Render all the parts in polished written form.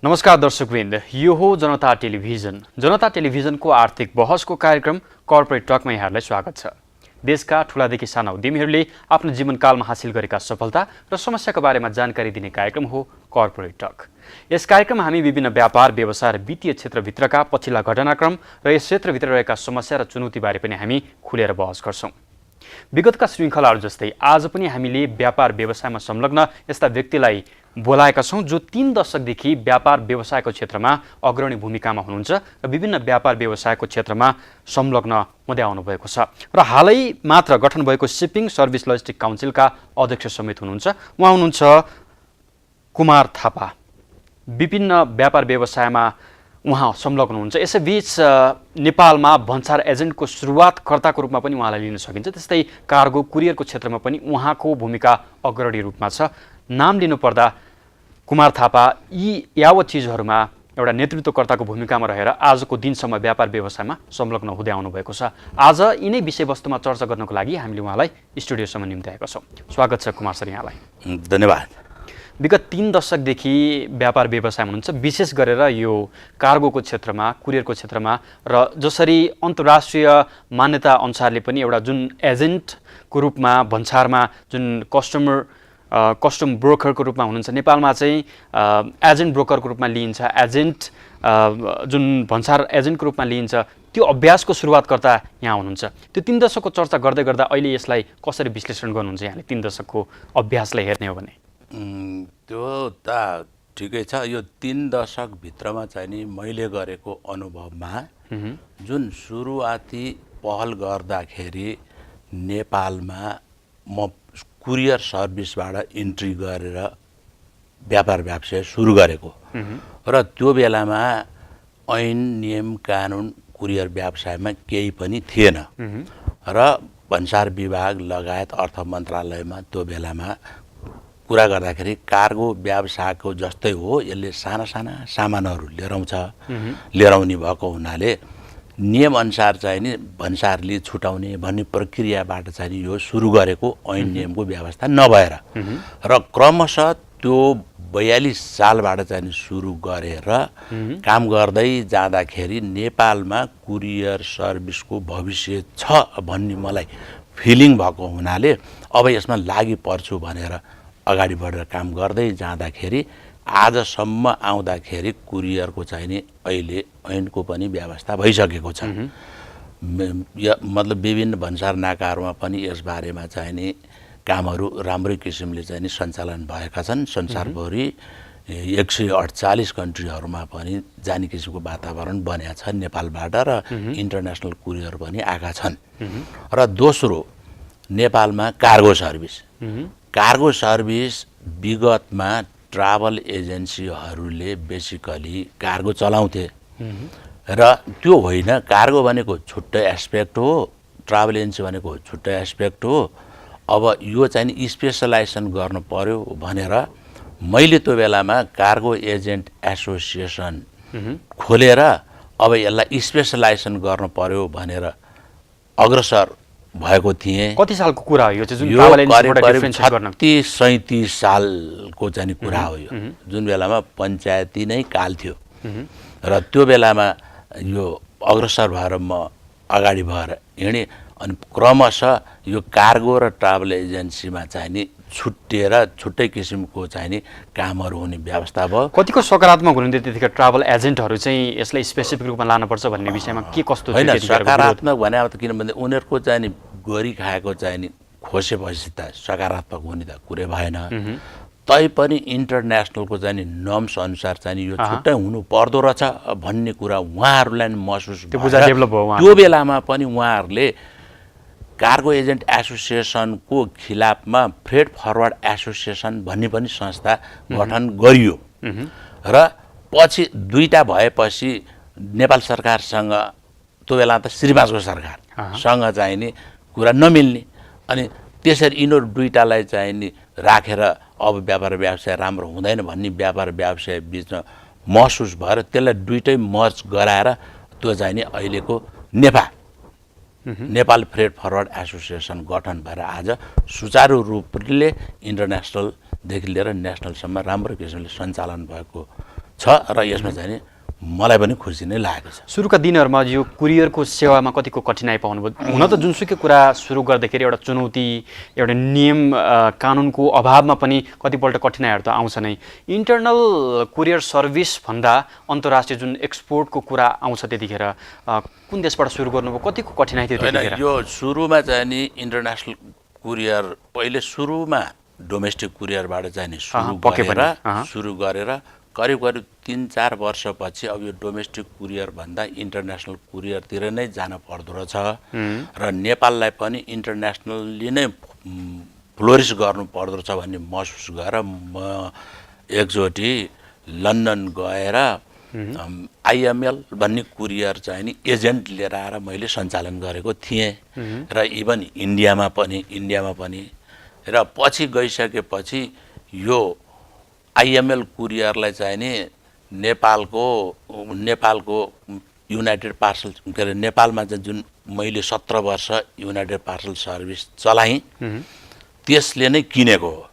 नमस्कार दर्शकवृन्द, यो हो जनता टेलिभिजन। जनता टेलिभिजनको आर्थिक बहसको कार्यक्रम कर्पोरेट टकमा यहाँहरूलाई स्वागत छ। देशका ठूलादेखि साना उद्यमीहरूले आफ्नो जीवनकालमा हासिल गरेका सफलता र समस्याका बारेमा जानकारी दिने कार्यक्रम हो कर्पोरेट टक। यस कार्यक्रममा हामी विभिन्न व्यापार, व्यवसाय र वित्तीय क्षेत्रभित्रका पछिल्ला घटनाक्रम र यस क्षेत्रभित्र रहेका समस्या र चुनौतीबारे पनि हामी खुलेर बहस गर्छौँ। विगतका श्रृङ्खलाहरू जस्तै आज पनि हामीले व्यापार व्यवसायमा संलग्न यस्ता व्यक्तिलाई बोलाएका छौँ जो 3 दशकदेखि व्यापार व्यवसायको क्षेत्रमा अग्रणी भूमिकामा हुनुहुन्छ र विभिन्न व्यापार व्यवसायको क्षेत्रमा संलग्न हुँदै आउनुभएको छ र हालै मात्र गठन भएको सिपिङ सर्भिस लजिस्टिक काउन्सिलका अध्यक्ष समेत हुनुहुन्छ। उहाँ हुनुहुन्छ कुमार थापा। विभिन्न व्यापार व्यवसायमा उहाँ संलग्न हुनुहुन्छ। यसैबीच नेपालमा भन्सार एजेन्टको सुरुवातकर्ताको रूपमा पनि उहाँलाई लिन सकिन्छ। त्यस्तै कार्गो कुरियरको क्षेत्रमा पनि उहाँको भूमिका अग्रणी रूपमा छ। नाम लिनुपर्दा कुमार थापा यी यावत चिजहरूमा एउटा नेतृत्वकर्ताको भूमिकामा रहेर आजको दिनसम्म व्यापार व्यवसायमा संलग्न हुँदै आउनुभएको छ। आज यिनै विषयवस्तुमा चर्चा गर्नको लागि हामीले उहाँलाई स्टुडियोसम्म निम्त्याएका छौँ। स्वागत छ कुमार सर यहाँलाई। धन्यवाद। विगत 3 दशकदेखि व्यापार व्यवसायमा हुनुहुन्छ, विशेष गरेर यो कार्गोको क्षेत्रमा, कुरियरको क्षेत्रमा र जसरी अन्तर्राष्ट्रिय मान्यता अनुसारले पनि एउटा जुन एजेन्टको रूपमा भन्सारमा जुन कस्टम ब्रोकरको रूपमा हुनुहुन्छ, नेपालमा चाहिँ एजेन्ट ब्रोकरको रूपमा लिइन्छ, एजेन्ट जुन भन्सार एजेन्टको रूपमा लिइन्छ, त्यो अभ्यासको सुरुवातकर्ता यहाँ हुनुहुन्छ। त्यो 3 दशकको चर्चा गर्दै गर्दा अहिले यसलाई कसरी विश्लेषण गर्नुहुन्छ यहाँले 3 दशकको अभ्यासलाई हेर्ने हो भने? त्यो त ठिकै छ। यो 3 दशकभित्रमा चाहिँ नि मैले गरेको अनुभवमा जुन सुरुवाती पहल गर्दाखेरि नेपालमा म कुरियर सर्भिसबाट इन्ट्री गरेर व्यापार व्यवसाय सुरु गरेको र त्यो बेलामा ऐन नियम कानुन कुरियर व्यवसायमा केही पनि थिएन र भन्सार विभाग लगायत अर्थ मन्त्रालयमा त्यो बेलामा कुरा गर्दाखेरि कार्गो व्यवसायको जस्तै हो, यसले साना साना सामानहरू लिएर आउने भएको हुनाले नियमअनुसार चाहिँ नि भन्सारले छुटाउने भन्ने प्रक्रियाबाट चाहिँ यो सुरु गरेको ऐन नियमको व्यवस्था नभएर र क्रमशः त्यो 42 सालबाट चाहिँ सुरु गरेर काम गर्दै जाँदाखेरि नेपालमा कुरियर सर्भिसको भविष्य छ भन्ने मलाई फिलिङ भएको हुनाले अब यसमा लागि पर्छु भनेर अगाडि बढेर काम गर्दै जाँदाखेरि आजसम्म आउँदाखेरि कुरियरको चाहिँ नि अहिले ऐनको पनि व्यवस्था भइसकेको छ। मतलब विभिन्न भन्सार नाकाहरूमा पनि यसबारेमा चाहिँ नि कामहरू राम्रै किसिमले चाहिँ नि सञ्चालन भएका छन्। संसारभरि 148 कन्ट्रीहरूमा पनि जाने किसिमको वातावरण बनेको छ नेपालबाट र इन्टरनेसनल कुरियर पनि आएका छन्। र दोस्रो नेपालमा कार्गो सर्भिस। कार्गो सर्भिस विगतमा ट्राभल एजेन्सीहरूले बेसिकली कार्गो चलाउँथे र त्यो होइन। कार्गो भनेको छुट्टै एस्पेक्ट हो, ट्राभल एजेन्सी भनेको छुट्टै एस्पेक्ट हो। अब यो चाहिँ स्पेसलाइजेसन गर्नु पर्यो भनेर मैले त्यो बेलामा कार्गो एजेन्ट एसोसिएसन खोलेर अब यसलाई स्पेसलाइजेसन गर्नु पर्यो भनेर अग्रसर भएको थिएँ। कति सालको कुरा हो यो चाहिँ? यो करिब 37 सालको चाहिँ कुरा हो यो, जुन बेलामा पञ्चायती नै काल थियो र त्यो बेलामा यो अग्रसर भएर म अगाडि भएर हिँडेँ। अनि क्रमशः यो कार्गो र ट्राभल एजेन्सीमा चाहिँ नि छुट्टिएर छुट्टै किसिमको चाहिँ नि कामहरू हुने व्यवस्था भयो। कतिको सकारात्मक हुनुहुन्थ्यो त्यतिखेर ट्राभल एजेन्टहरू चाहिँ यसलाई स्पेसिफिक रूपमा लानुपर्छ भन्ने विषयमा के कस्तो? होइन, सकारात्मक भने अब त किनभने उनीहरूको चाहिँ नि गोरी खाएको चाहिँ नि खोसेपछि त सकारात्मक हुने त कुरै भएन। तैपनि इन्टरनेसनलको चाहिँ नि नर्म्स अनुसार चाहिँ नि यो छुट्टै हुनु पर्दो रहेछ भन्ने कुरा उहाँहरूलाई महसुस भयो। त्यो बेलामा पनि उहाँहरूले कार्गो एजेन्ट एसोसिएसनको खिलाफमा फ्रेट फरवर्ड एसोसिएसन भन्ने पनि संस्था गठन गरियो र पछि 2टा भएपछि नेपाल सरकारसँग, त्यो बेला त श्रीमासको सरकारसँग चाहिँ नि कुरा नमिल्ने, अनि त्यसरी यिनीहरू 2टालाई चाहिँ नि राखेर अब व्यापार व्यवसाय राम्रो हुँदैन भन्ने व्यापार व्यवसाय बिचमा महसुस भएर त्यसलाई 2टै मर्ज गराएर त्यो चाहिँ नि अहिलेको नेपाल फ्रेट फरवर्ड एसोसिएसन गठन भएर आज सुचारू रूपले इन्टरनेसनलदेखि लिएर नेसनलसम्म राम्रो किसिमले सञ्चालन भएको छ र यसमा चाहिँ नि मलाई पनि खुसी नै लागेको छ। सुरुका दिनहरूमा यो कुरियरको सेवामा कतिको कठिनाइ पाउनुभयो? हुन त जुनसुकै कुरा सुरु गर्दाखेरि एउटा चुनौती, एउटा नियम कानुनको अभावमा पनि कतिपल्ट कठिनाइहरू त आउँछ नै। इन्टरनल कुरियर सर्भिस भन्दा अन्तर्राष्ट्रिय जुन एक्सपोर्टको कुरा आउँछ त्यतिखेर कुन देशबाट सुरु गर्नुभयो? कतिको कठिनाइ थियो त्यतिखेर? यो सुरुमा चाहिँ नि इन्टरनेसनल कुरियर पहिले सुरुमा डोमेस्टिक कुरियरबाट चाहिँ नि सुरु गरेर करिब 3-4 वर्षपछि अब यो डोमेस्टिक कुरियर भन्दा इन्टरनेसनल कुरियरतिर नै जान पर्दो रहेछ र नेपाललाई पनि इन्टरनेसनल्ली नै फ्लोरिस गर्नु पर्दो रहेछ भन्ने महसुस गरेर म एकचोटि लन्डन गएर आइएमएल भन्ने कुरियर चाहिँ नि एजेन्ट लिएर आएर मैले सञ्चालन गरेको थिएँ र इभन इन्डियामा पनि र पछि गइसकेपछि यो आइएमएल कुरियरलाई चाहिँ नि नेपालको युनाइटेड पार्सल के अरे नेपालमा चाहिँ जुन मैले 17 वर्ष युनाइटेड पार्सल सर्भिस चलाएँ त्यसले नै किनेको हो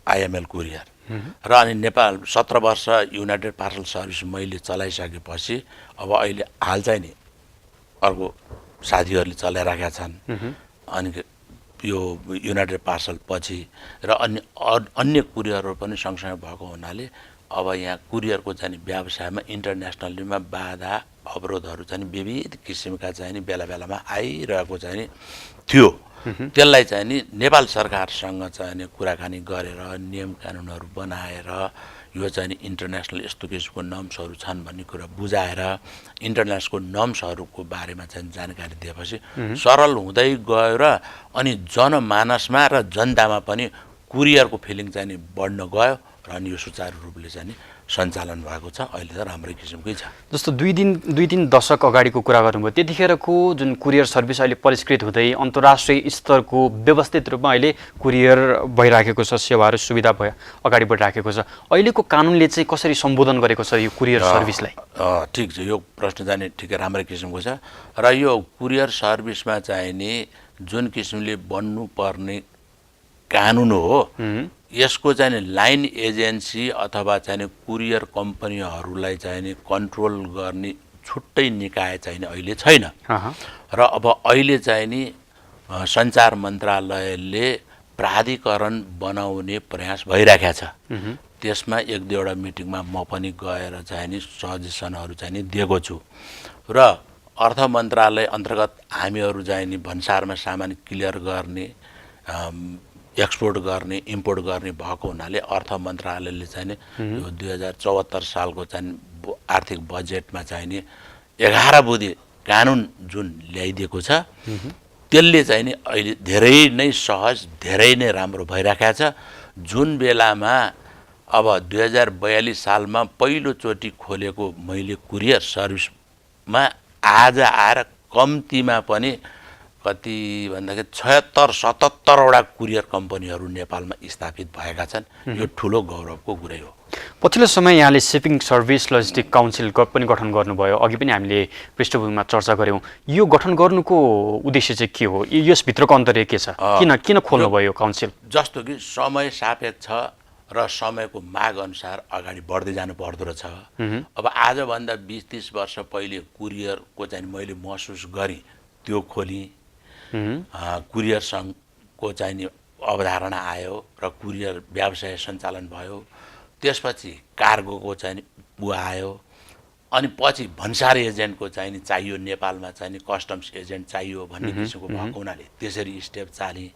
आइएमएल कुरियर र अनि नेपाल 17 वर्ष युनाइटेड पार्सल सर्भिस मैले चलाइसकेपछि अब अहिले हाल चाहिँ नि अर्को साथीहरूले चलाइराखेका छन् अनि यो युनाइटेड पार्सल पछि र अन्य कुरियरहरू पनि सँगसँगै भएको हुनाले अब यहाँ कुरियरको चाहिँ व्यवसायमा इन्टरनेसनलीमा बाधा अवरोधहरू चाहिँ विविध किसिमका चाहिँ बेला बेलामा आइरहेको चाहिँ थियो। त्यसलाई चाहिँ नि नेपाल सरकारसँग चाहिँ कुराकानी गरेर नियम कानुनहरू बनाएर यो चाहिँ नि इन्टरनेसनल यस्तो किसिमको नर्म्सहरू छन् भन्ने कुरा बुझाएर इन्टरनेसनलको नर्म्सहरूको बारेमा चाहिँ जानकारी दिएपछि सरल हुँदै गयो र अनि जनमानसमा र जनतामा पनि कुरियरको फिलिङ चाहिँ नि बढ्न गयो र अनि यो सुचारू रूपले चाहिँ नि सञ्चालन भएको छ। अहिले त राम्रै किसिमकै छ। जस्तो 2-3 दशक अगाडिको कुरा गर्नुभयो, त्यतिखेरको जुन कुरियर सर्भिस अहिले परिष्कृत हुँदै अन्तर्राष्ट्रिय स्तरको व्यवस्थित रूपमा अहिले कुरियर भइराखेको छ, सेवाहरू सुविधा अगाडि बढिराखेको छ। अहिलेको कानुनले चाहिँ कसरी सम्बोधन गरेको छ यो कुरियर सर्भिसलाई? ठिक छ, यो प्रश्न चाहिँ ठिकै राम्रै किसिमको छ र यो कुरियर सर्भिसमा चाहिँ नि जुन किसिमले बन्नुपर्ने कानुन हो यसको चाहिँ नि लाइन एजेन्सी अथवा चाहिँ कुरियर कम्पनीहरूलाई चाहिँ नि कन्ट्रोल गर्ने छुट्टै निकाय चाहिँ नि अहिले छैन र अब अहिले चाहिँ नि सञ्चार मन्त्रालयले प्राधिकरण बनाउने प्रयास भइरहेको छ। त्यसमा 1-2वटा मिटिङमा म पनि गएर चाहिँ नि सजेसनहरू चाहिँ नि दिएको छु र अर्थ मन्त्रालय अन्तर्गत हामीहरू चाहिँ नि भन्सारमा सामान क्लियर गर्ने एक्सपोर्ट गर्ने इम्पोर्ट गर्ने भएको हुनाले अर्थ मन्त्रालयले चाहिँ नि यो 2074 सालको चाहिँ आर्थिक बजेटमा चाहिँ नि 11 बुँदे कानुन जुन ल्याइदिएको छ त्यसले चाहिँ नि अहिले धेरै नै सहज धेरै नै राम्रो भइराखेको छ। जुन बेलामा अब 2042 सालमा पहिलोचोटि खोलेको मैले कुरियर सर्भिसमा आज आएर कम्तीमा पनि कति भन्दाखेरि 76-77वटा कुरियर कम्पनीहरू नेपालमा स्थापित भएका छन्। यो ठुलो गौरवको कुरै हो। पछिल्लो समय यहाँले सिपिङ सर्भिस लजिस्टिक काउन्सिल पनि गठन गर्नुभयो, अघि पनि हामीले पृष्ठभूमिमा चर्चा गऱ्यौँ। यो गठन गर्नुको उद्देश्य चाहिँ के हो? यसभित्रको अन्तर्य के छ? किन खोल्नुभयो काउन्सिल? जस्तो कि समय सापेक्ष र समयको माग अनुसार अगाडि बढ्दै जानु पर्दो रहेछ। अब आजभन्दा 20-30 वर्ष पहिले कुरियरको चाहिँ मैले महसुस गरेँ, त्यो खोलेँ, कुरियर सङ्घको चाहिँ नि अवधारणा आयो र कुरियर व्यवसाय सञ्चालन भयो। त्यसपछि कार्गोको चाहिँ नि आयो अनि पछि भन्सार एजेन्टको चाहिँ नि चाहियो, नेपालमा चाहिँ नि कस्टम्स एजेन्ट चाहियो भन्ने किसिमको भएको हुनाले त्यसरी स्टेप चालेँ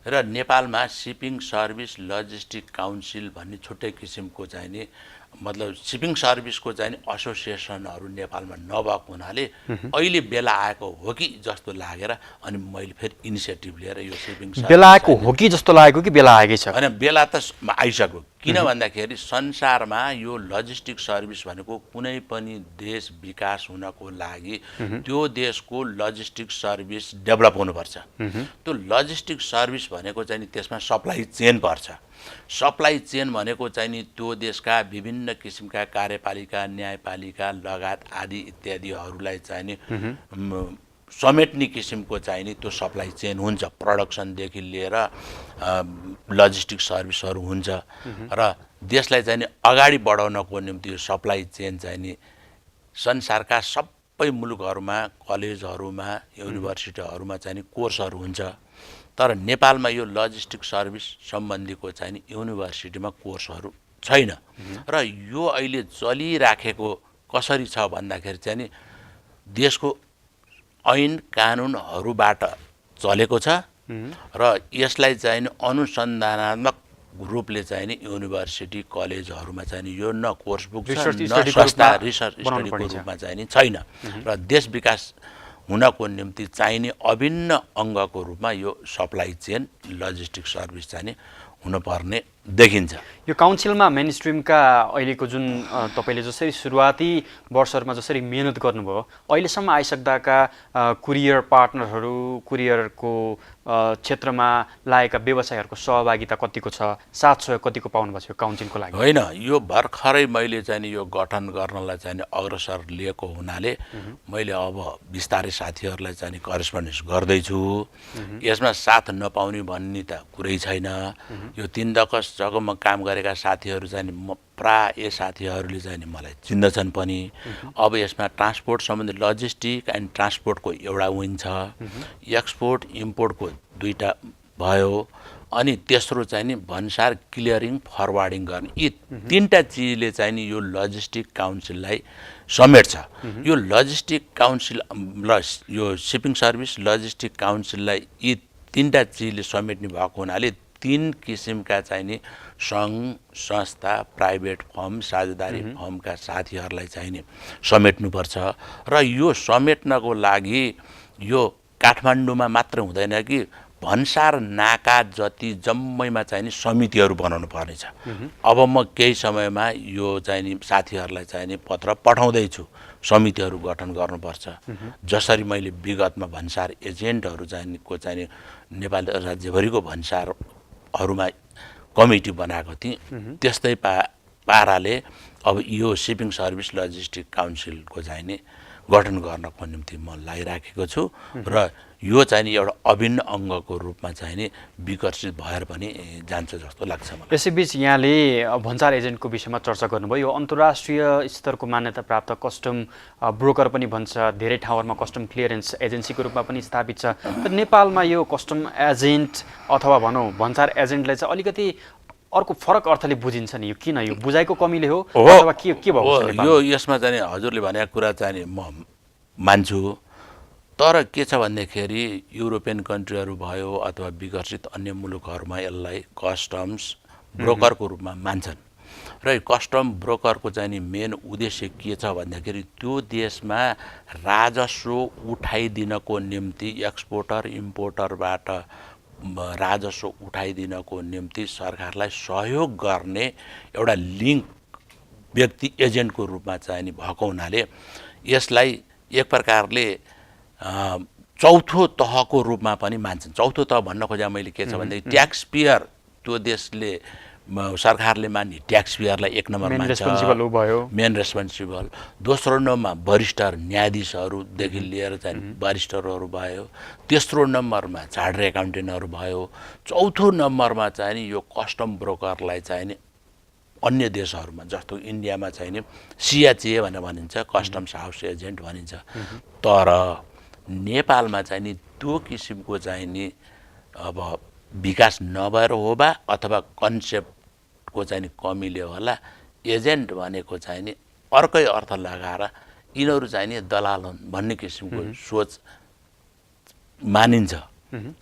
र नेपालमा सिपिङ सर्भिस लजिस्टिक काउन्सिल भन्ने छुट्टै किसिमको चाहिँ नि मतलब सिपिङ सर्भिसको चाहिँ एसोसिएसनहरू नेपालमा नभएको हुनाले अहिले बेला आएको हो कि जस्तो लागेर अनि मैले फेरि इनिसिएटिभ लिएर यो सिपिङ बेला आएको हो कि जस्तो लागेको कि बेला आएकै छ? होइन, बेला त आइसक्यो। किन भन्दाखेरि संसारमा यो लजिस्टिक सर्भिस भनेको कुनै पनि देश विकास हुनको लागि त्यो देशको लजिस्टिक सर्भिस डेभलप हुनुपर्छ। त्यो लजिस्टिक सर्भिस भनेको चाहिँ त्यसमा सप्लाई चेन पर्छ। सप्लाई चेन भनेको चाहिँ नि त्यो देशका विभिन्न किसिमका कार्यपालिका, न्यायपालिका लगायत आदि इत्यादिहरूलाई चाहिँ नि समेट्ने किसिमको चाहिँ नि त्यो सप्लाई चेन हुन्छ। प्रडक्सनदेखि लिएर लजिस्टिक सर्भिसहरू हुन्छ र देशलाई चाहिँ नि अगाडि बढाउनको निम्ति यो सप्लाई चेन चाहिँ नि संसारका सबै मुलुकहरूमा कलेजहरूमा युनिभर्सिटीहरूमा चाहिँ नि कोर्सहरू हुन्छ तर नेपालमा यो लजिस्टिक सर्भिस सम्बन्धीको चाहिँ नि युनिभर्सिटीमा कोर्सहरू छैन र यो अहिले चलिराखेको कसरी छ भन्दाखेरि चाहिँ नि देशको ऐन कानुनहरूबाट चलेको छ र यसलाई चाहिँ नि अनुसन्धानात्मक रूपले चाहिँ नि युनिभर्सिटी कलेजहरूमा चाहिँ नि यो न कोर्स बुक छ न संस्था रिसर्च स्टडीको रूपमा चाहिँ नि छैन र देश विकास हुनको निम्ति चाहिने अभिन्न अङ्गको रूपमा यो सप्लाई चेन लजिस्टिक सर्भिस चाहिँ नि हुनुपर्ने देखिन्छ। यो काउन्सिलमा मेन स्ट्रिमका अहिलेको जुन तपाईँले जसरी सुरुवाती वर्षहरूमा जसरी मेहनत गर्नुभयो अहिलेसम्म आइसक्दाका कुरियर पार्टनरहरू कुरियरको क्षेत्रमा लागेका व्यवसायहरूको सहभागिता कतिको छ साथ सहयोग कतिको पाउनुभएको छ काउन्सिलको लागि? होइन यो भर्खरै मैले चाहिँ यो गठन गर्नलाई चाहिँ अग्रसर लिएको हुनाले मैले अब बिस्तारै साथीहरूलाई चाहिँ करेस्पोन्डेन्स गर्दैछु। यसमा साथ नपाउने भन्ने त कुरै छैन। यो 3 दशक जग्गामा काम गरेका साथीहरू चाहिँ प्राय साथीहरूले चाहिँ मलाई चिन्दछन् पनि। अब यसमा ट्रान्सपोर्ट सम्बन्धी लजिस्टिक एन्ड ट्रान्सपोर्टको एउटा विङ छ, एक्सपोर्ट इम्पोर्टको 2टा भयो अनि तेस्रो चाहिँ नि भन्सार क्लियरिङ फरवार्डिङ गर्ने यी 3टा चिजले चाहिँ नि यो लजिस्टिक काउन्सिललाई समेट्छ। यो लजिस्टिक काउन्सिल यो सिपिङ सर्भिस लजिस्टिक काउन्सिललाई यी 3टा चिजले समेट्ने भएको हुनाले 3 किसिमका चाहिँ नि सङ्घ संस्था प्राइभेट फर्म साझेदारी फर्मका साथीहरूलाई चाहिँ नि समेट्नुपर्छ र यो समेट्नको लागि यो काठमाडौँमा मात्र हुँदैन कि भन्सार नाका जति जम्मैमा चाहिँ नि समितिहरू बनाउनु पर्नेछ। अब म केही समयमा यो चाहिँ नि साथीहरूलाई चाहिँ नि पत्र पठाउँदैछु समितिहरू गठन गर्नुपर्छ। जसरी मैले विगतमा भन्सार एजेन्टहरू चाहिँ नि नेपाल राज्यभरिको भन्सारहरूमा कमिटी बनाएको थिएँ त्यस्तै पाराले अब यो सिपिङ सर्भिस लजिस्टिक काउन्सिलको चाहिँ नि गठन गर्नको निम्ति म लागिराखेको छु र यो चाहिँ नि एउटा अभिन्न अङ्गको रूपमा चाहिँ नि विकसित भएर पनि जान्छ जस्तो लाग्छ मलाई। यसैबीच यहाँले भन्सार एजेन्टको विषयमा चर्चा गर्नुभयो। यो अन्तर्राष्ट्रिय स्तरको मान्यता प्राप्त कस्टम ब्रोकर पनि भन्छ, धेरै ठाउँहरूमा कस्टम क्लियरेन्स एजेन्सीको रूपमा पनि स्थापित छ। तर नेपालमा यो कस्टम एजेन्ट अथवा भनौँ भन्सार एजेन्टलाई चाहिँ अलिकति अर्को फरक अर्थले बुझिन्छ नि। यो किन? यो बुझाइको कमीले हो अथवा के भएको छ? यो यसमा चाहिँ हजुरले भनेको कुरा चाहिँ म मान्छु। तर के छ भन्दाखेरि युरोपियन कन्ट्रीहरू भयो अथवा विकसित अन्य मुलुकहरूमा यसलाई कस्टम्स ब्रोकरको रूपमा मान्छन् र कस्टम ब्रोकरको चाहिँ नि मेन उद्देश्य के छ भन्दाखेरि त्यो देशमा राजस्व उठाइदिनको निम्ति एक्सपोर्टर इम्पोर्टरबाट राजस्व उठाइदिनको निम्ति सरकारलाई सहयोग गर्ने एउटा लिङ्क व्यक्ति एजेन्टको रूपमा चाहिँ नि भएको हुनाले यसलाई एक प्रकारले चौथो तहको रूपमा पनि मान्छन्। चौथो तह भन्न खोजेँ मैले के छ भनेदेखि ट्याक्स पेयर त्यो देशले सरकारले मान्ने ट्याक्स पेयरलाई 1 नम्बरमा मान्छ, मेन रेस्पोन्सिबल। दोस्रो नम्बरमा वरिष्ठ न्यायाधीशहरूदेखि लिएर चाहिँ बारिस्टरहरू भयो। तेस्रो नम्बरमा चार्टर्ड एकाउन्टेन्टहरू भयो। चौथो नम्बरमा चाहिँ नि यो कस्टम ब्रोकरलाई चाहिँ नि अन्य देशहरूमा जस्तो इन्डियामा चाहिँ नि सिएचए भनेर भनिन्छ, कस्टम्स हाउस एजेन्ट भनिन्छ। तर नेपालमा चाहिँ नि त्यो किसिमको चाहिँ नि अब विकास नभएर हो बा अथवा कन्सेप्टको चाहिँ नि कमीले होला एजेन्ट भनेको चाहिँ नि अर्कै अर्थ लगाएर यिनीहरू चाहिँ नि दलाल हुन् भन्ने किसिमको सोच मानिन्छ।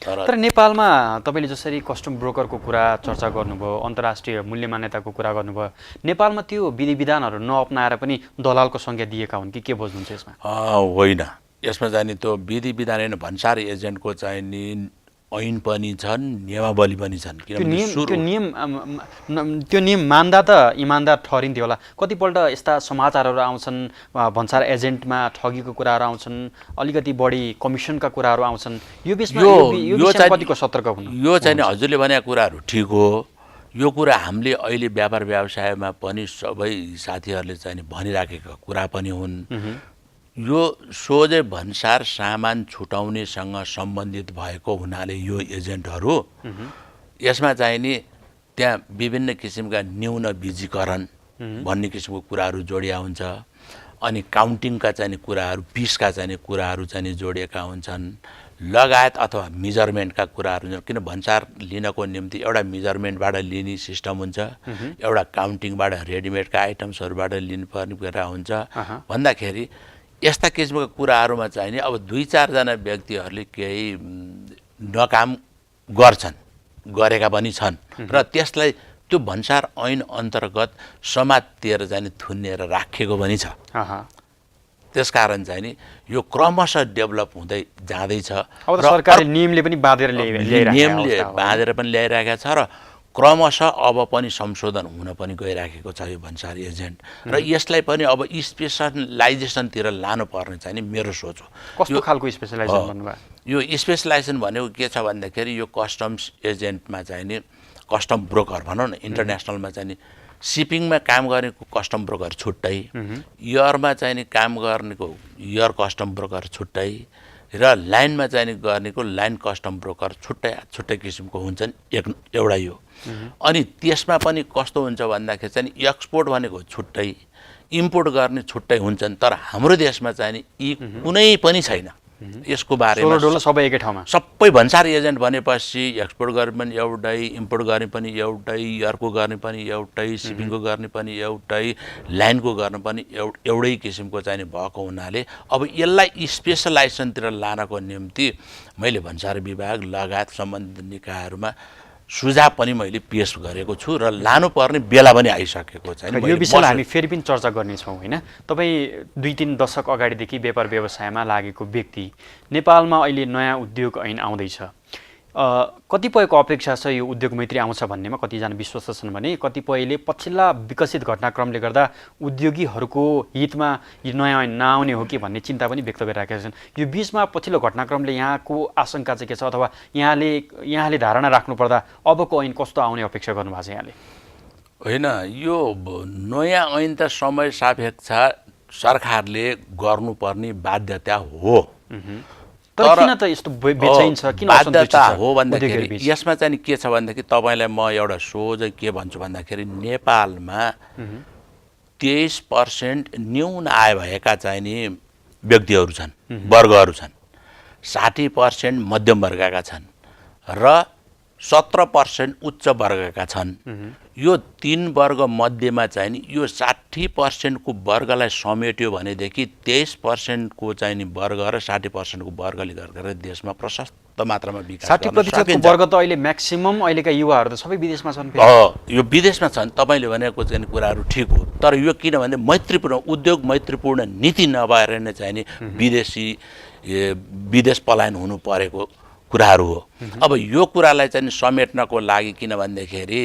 तर नेपालमा तपाईँले जसरी कस्टम ब्रोकरको कुरा चर्चा गर्नुभयो, अन्तर्राष्ट्रिय मूल्य मान्यताको कुरा गर्नुभयो, नेपालमा त्यो विधि विधानहरू नअपनाएर पनि दलालको संज्ञा दिएका हुन् कि के बुझ्नुहुन्छ यसमा? होइन, यसमा चाहिँ नि त्यो विधि विधान होइन, भन्सार एजेन्टको चाहिँ नि ऐन पनि छन्, नियमावली पनि छन्। त्यो नियम मान्दा त इमान्दार ठहरिन्थ्यो होला। कतिपल्ट यस्ता समाचारहरू आउँछन् भन्सार एजेन्टमा ठगीको कुराहरू आउँछन्, अलिकति बढी कमिसनका कुराहरू आउँछन्। यो बिचमा यो कतिको सतर्क हुनु? यो चाहिँ नि हजुरले भनेको कुराहरू ठिक हो। यो कुरा हामीले अहिले व्यापार व्यवसायमा पनि सबै साथीहरूले चाहिँ नि भनिराखेका कुरा पनि हुन्। यो सोझै भन्सार सामान छुटाउनेसँग सम्बन्धित भएको हुनाले यो एजेन्टहरू यसमा चाहिँ नि त्यहाँ विभिन्न किसिमका न्यून बीजीकरण भन्ने किसिमको कुराहरू जोडिया हुन्छ अनि काउन्टिङका चाहिने कुराहरू पिसका चाहिने कुराहरू चाहिँ जोडिएका हुन्छन् लगायत अथवा मेजरमेन्टका कुराहरू हुन्छन् किन भन्सार लिनको निम्ति एउटा मेजरमेन्टबाट लिने सिस्टम हुन्छ एउटा काउन्टिङबाट रेडिमेडका आइटम्सहरूबाट लिनुपर्ने कुरा हुन्छ भन्दाखेरि यस्ता किसिमका कुराहरूमा चाहिँ नि अब 2-4 जना व्यक्तिहरूले केही नकाम गरेका पनि छन् र त्यसलाई त्यो भन्सार ऐन अन्तर्गत समातेर चाहिँ थुनिएर राखेको पनि छ त्यसकारण चाहिँ नि यो क्रमशः डेभलप हुँदै जाँदैछ अब सरकारले नियमले पनि बाँधेर बाँधेर पनि ल्याइरहेको छ र क्रमशः अब पनि संशोधन हुन पनि गइराखेको छ यो भन्सार एजेन्ट र यसलाई पनि अब स्पेसलाइजेसनतिर लानुपर्ने चाहिँ नि मेरो सोच हो कस्तो खालको स्पेसलाइजेसन भन्नुभयो यो स्पेसलाइजेसन भनेको के छ भन्दाखेरि यो कस्टम्स एजेन्टमा चाहिँ नि कस्टम ब्रोकर भनौँ न इन्टरनेसनलमा चाहिँ नि सिपिङमा काम गरेको कस्टम ब्रोकर छुट्टै इयरमा चाहिँ नि काम गर्नेको इयर कस्टम ब्रोकर छुट्टै र लाइनमा चाहिँ नि गर्नेको लाइन कस्टम ब्रोकर छुट्टै किसिमको हुन्छन् एउटा यो अनि त्यसमा पनि कस्तो हुन्छ भन्दाखेरि चाहिँ एक्सपोर्ट भनेको छुट्टै इम्पोर्ट गर्ने छुट्टै हुन्छन् तर हाम्रो देशमा चाहिँ नि यी कुनै पनि छैन यसको बारेमा सबै एकै ठाउँमा सबै भन्सार एजेन्ट भनेपछि एक्सपोर्ट गर्ने पनि एउटै इम्पोर्ट गर्ने पनि एउटै इयरको गर्ने पनि एउटै सिपिङको गर्ने पनि एउटै लाइनको गर्ने पनि एउटै किसिमको चाहिँ भएको हुनाले अब यसलाई स्पेसलाइजेसनतिर लानको निम्ति मैले भन्सार विभाग लगायत सम्बन्धित निकायहरूमा सुझाव पनि मैले पेश गरेको छु र लानुपर्ने बेला पनि आइसकेको छ यो विषयलाई हामी फेरि पनि चर्चा गर्नेछौँ होइन तपाईँ 2-3 दशक अगाडिदेखि व्यापार व्यवसायमा लागेको व्यक्ति नेपालमा अहिले नयाँ उद्योग ऐन आउँदैछ कतिपयको अपेक्षा छ यो उद्योग मैत्री आउँछ भन्नेमा कतिजना विश्वस्त छन् भने कतिपयले पछिल्ला विकसित घटनाक्रमले गर्दा उद्योगीहरूको हितमा यो नयाँ ऐन नआउने हो कि भन्ने चिन्ता पनि व्यक्त गरिरहेका छन् यो बीचमा पछिल्लो घटनाक्रमले यहाँको आशंका चाहिँ के छ अथवा यहाँले धारणा राख्नुपर्दा अबको ऐन कस्तो आउने अपेक्षा गर्नुभएको छ यहाँले होइन यो नयाँ ऐन त समय सापेक्ष सरकारले गर्नुपर्ने बाध्यता हो तर किन त यस्तो बेचैन छ किन बाध्यता हो भन्दाखेरि यसमा चाहिँ के छ भन्दाखेरि तपाईँलाई म एउटा सोझै के भन्छु भन्दाखेरि नेपालमा 23% न्यून आय भएका चाहिँ नि व्यक्तिहरू छन् वर्गहरू छन् 60% मध्यम वर्गका छन् र 17% उच्च वर्गका छन् यो 3 वर्ग मध्येमा चाहिँ नि यो 60% को वर्गलाई समेट्यो भनेदेखि 23% को चाहिँ नि वर्ग र 60% को वर्गले गर्दा देशमा प्रशस्त मात्रामा विकास 60% को वर्ग त अहिले म्याक्सिमम अहिलेका युवाहरू त सबै विदेशमा छन् यो विदेशमा छन् तपाईले भनेको चाहिँ कुराहरू ठिक हो तर यो किनभने मैत्रीपूर्ण उद्योग मैत्रीपूर्ण नीति नभएर नै चाहिँ नि विदेश पलायन हुनु परेको कुराहरू हो अब यो कुरालाई चाहिँ समेट्नको लागि किन भन्दाखेरि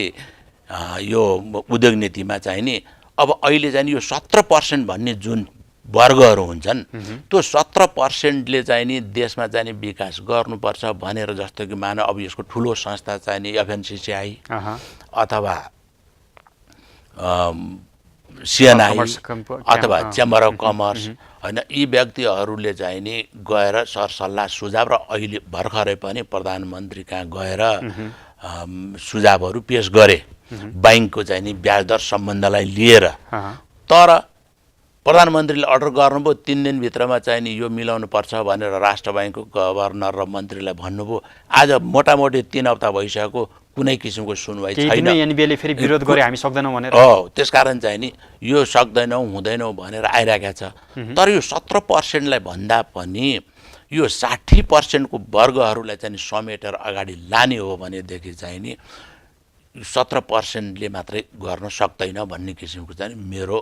यो उद्योग नीतिमा चाहिँ नि अब अहिले चाहिँ यो 17% भन्ने जुन वर्गहरू हुन्छन् त्यो 17% ले चाहिँ नि देशमा चाहिँ नि विकास गर्नुपर्छ भनेर जस्तो कि मानव अब यसको ठुलो संस्था चाहिँ नि एफएनसीसीआई अथवा सिएनआई अथवा चेम्बर अफ कमर्स हैन यी व्यक्तिहरूले चाहिँ नि गएर सरसल्लाह सुझाव र अहिले भर्खरै पनि प्रधानमन्त्री कहाँ गएर सुझावहरू पेश गरे बैंकको चाहिँ नि ब्याज दर सम्बन्धलाई लिएर तर प्रधानमन्त्रीले अर्डर गर्नुभयो 3 दिनभित्रमा चाहिँ नि यो मिलाउनु पर्छ भनेर राष्ट्र बैंकको गभर्नर र मन्त्रीलाई भन्नुभयो आज मोटामोटी 3 हप्ता भइसक्यो कुनै किसिमको सुनवाई छैन एनबीले फेरि विरोध गरे हामी सक्दैनौं भनेर त्यसकारण चाहिँ नि यो सक्दैनौं हुँदैनौं भनेर आइराखेको छ तर यो 17% लाई भन्दा पनि यो 60% को वर्गहरूलाई चाहिँ समेटेर अगाडि लाने हो भनेदेखि चाहिँ नि 17% ले मात्रै गर्न सक्दैन भन्ने किसिमको चाहिँ मेरो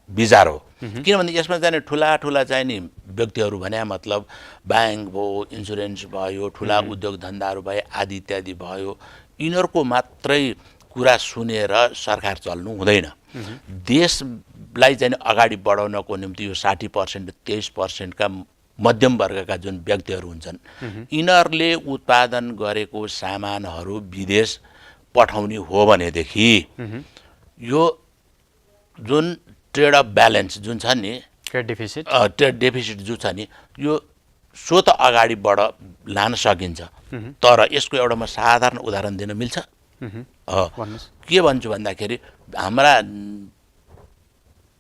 विचार हो किनभने यसमा चाहिँ ठुला चाहिँ नि व्यक्तिहरू भने मतलब बैंक भयो इन्स्योरेन्स भयो ठुला उद्योग धन्दाहरू भए आदि इत्यादि भयो यिनीहरूको मात्रै कुरा सुनेर सरकार चल्नु हुँदैन देशलाई चाहिँ अगाडि बढाउनको निम्ति यो 60% 23% का मध्यम वर्गका जुन व्यक्तिहरू हुन्छन् यिनीहरूले उत्पादन गरेको सामानहरू विदेश पठाउने हो भनेदेखि यो जुन ट्रेड अफ ब्यालेन्स जुन छ नि ट्रेड डेफिसिट जो छ नि यो स्वत अगाडि बढ लान सकिन्छ तर यसको एउटा म साधारण उदाहरण दिन मिल्छ के भन्छु भन्दाखेरि हाम्रा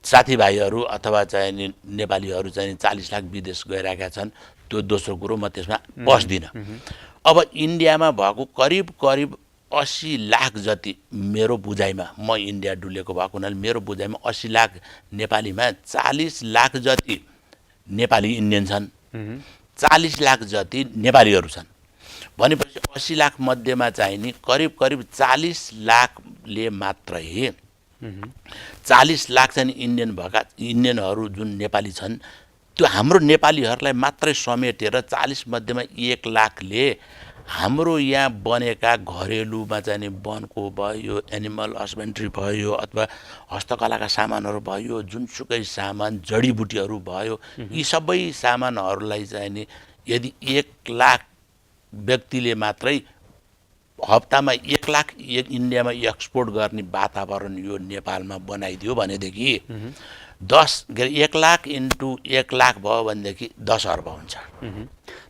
साथीभाइहरू अथवा चाहिँ नि नेपालीहरू चाहिँ 40 लाख विदेश गइरहेका छन्। त्यो दोस्रो कुरो म त्यसमा पस्दिनँ। अब इन्डियामा भएको करिब करिब 80 लाख जति मेरो बुझाइमा, म इन्डिया डुलेको भएको हुनाले मेरो बुझाइमा 80 लाख नेपालीमा 40 लाख जति नेपाली इन्डियन छन्, 40 लाख जति नेपालीहरू छन्। भनेपछि 80 लाख मध्येमा चाहिँ नि करिब करिब 40 लाखले मात्रै 40 लाख चाहिँ इन्डियन भएका इन्डियनहरू जुन नेपाली छन् त्यो हाम्रो नेपालीहरूलाई मात्रै समेटेर 40 मध्येमा 1 लाखले हाम्रो यहाँ बनेका घरेलुमा चाहिँ वनको भयो, एनिमल हस्बेन्ड्री भयो अथवा हस्तकलाका सामानहरू भयो, जुनसुकै सामान जडीबुटीहरू भयो, यी सबै सामानहरूलाई चाहिँ नि यदि 1 लाख व्यक्तिले मात्रै हप्तामा 1 लाख इन्डियामा एक्सपोर्ट गर्ने वातावरण यो नेपालमा बनाइदियो भनेदेखि 1 लाख इन्टु 1 लाख भयो भनेदेखि 10 अर्ब हुन्छ।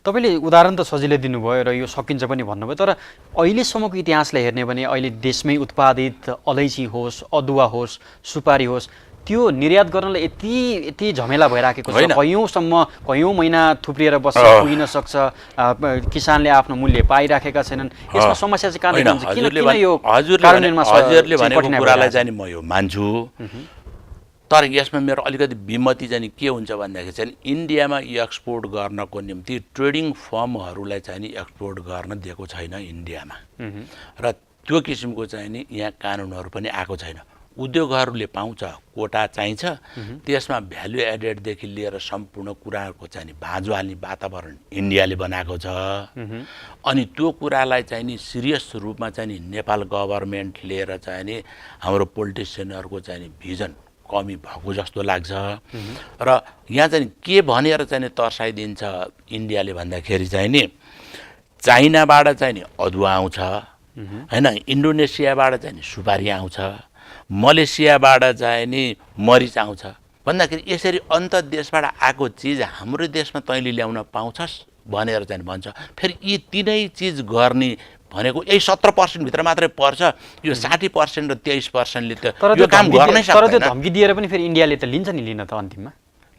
तपाईँले उदाहरण त सजिलै दिनुभयो र यो सकिन्छ पनि भन्नुभयो, तर अहिलेसम्मको इतिहासलाई हेर्ने भने अहिले देशमै उत्पादित अलैँची होस्, अदुवा होस्, सुपारी होस्, त्यो निर्यात गर्नलाई यति झमेला भइराखेको छ। कयौँ महिना थुप्रिएर बस्छ, पुगिन सक्छ, किसानले आफ्नो मूल्य पाइराखेका छैनन्। यसमा समस्या चाहिँ कहाँ देखिन्छ? किन यो कार्यान्वयनमा हजुरले भनेको कुरालाई चाहिँ म यो मान्छु, तर यसमा मेरो अलिकति विमति चाहिँ के हुन्छ भन्दाखेरि चाहिँ इन्डियामा एक्सपोर्ट गर्नको निम्ति ट्रेडिङ फर्महरूलाई चाहिँ एक्सपोर्ट गर्न दिएको छैन इन्डियामा, र त्यो किसिमको चाहिँ नि यहाँ कानुनहरू पनि आएको छैन। उद्योगहरूले पाउँछ, कोटा चाहिन्छ, त्यसमा भ्यालु एडेडदेखि लिएर सम्पूर्ण कुराको चाहिँ भाँजो हाल्ने वातावरण इन्डियाले बनाएको छ। अनि त्यो कुरालाई चाहिँ नि सिरियस रूपमा चाहिँ नि नेपाल गभर्मेन्ट लिएर चाहिँ नि हाम्रो पोलिटिसियनहरूको चाहिँ नि भिजन कमी भएको जस्तो लाग्छ। र यहाँ चाहिँ के भनेर चाहिँ तर्साइदिन्छ इन्डियाले भन्दाखेरि चाहिँ नि चाइनाबाट चाहिँ नि अदुवा आउँछ हैन, इन्डोनेसियाबाट चाहिँ नि सुपारी आउँछ, मलेसियाबाट चाहिँ नि मरिच आउँछ भन्दाखेरि यसरी अन्त देशबाट आएको चिज हाम्रो देशमा तैँले ल्याउन पाउँछस् भनेर चाहिँ भन्छ। फेरि यी तीनै चिज गर्ने भनेको यही 17% भित्र मात्रै पर्छ। यो 60% र 23%ले त यो काम गर्नै सक्दैन। तर त्यो धम्की दिएर पनि फेरि इन्डियाले त लिन्छ नि, लिन त अन्तिममा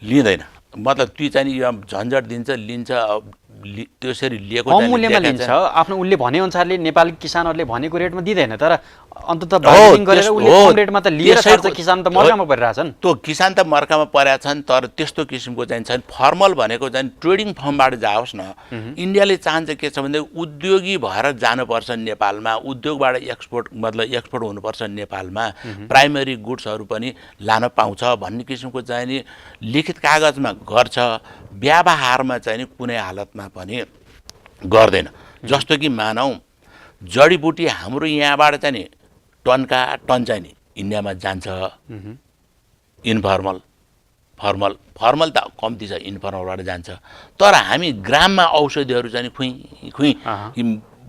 लिँदैन। मतलब त्यो चाहिँ यो झन्झट दिन्छ, लिन्छ, त्यसरी लिएको कम मूल्यमा लिन्छ। आफ्नो उसले भनेअनुसारले नेपाली किसानहरूले भनेको रेटमा दिँदैन, तर अन्ततः बार्गेनिङ गरेर उसले कम रेटमा त लिएर सर्छ। किसान त मर्कामा परिरहेछन्। त्यो किसान त मर्कामा परेका छन्, तर त्यस्तो किसिमको चाहिँ छैन। फर्मल भनेको चाहिँ ट्रेडिङ फर्मबाट जाओस् न। इन्डियाले चाहन्छ के छ भने उद्योगी भएर जानुपर्छ नेपालमा, उद्योगबाट एक्सपोर्ट मतलब एक्सपोर्ट हुनुपर्छ नेपालमा, प्राइमरी गुड्सहरू पनि लान पाउँछ भन्ने किसिमको चाहिँ नि लिखित कागजमा गर्छ। व्यवहारमा चाहिँ नि कुनै हालतमा पनि गर्दैन। जस्तो कि मानौँ जडीबुटी हाम्रो यहाँबाट चाहिँ नि टनका टन चाहिँ नि इन्डियामा जान्छ, इन्फर्मल फर्मल त कम्ती छ, इन्फर्मलबाट जान्छ। तर हामी ग्राममा औषधिहरू चाहिँ खुइ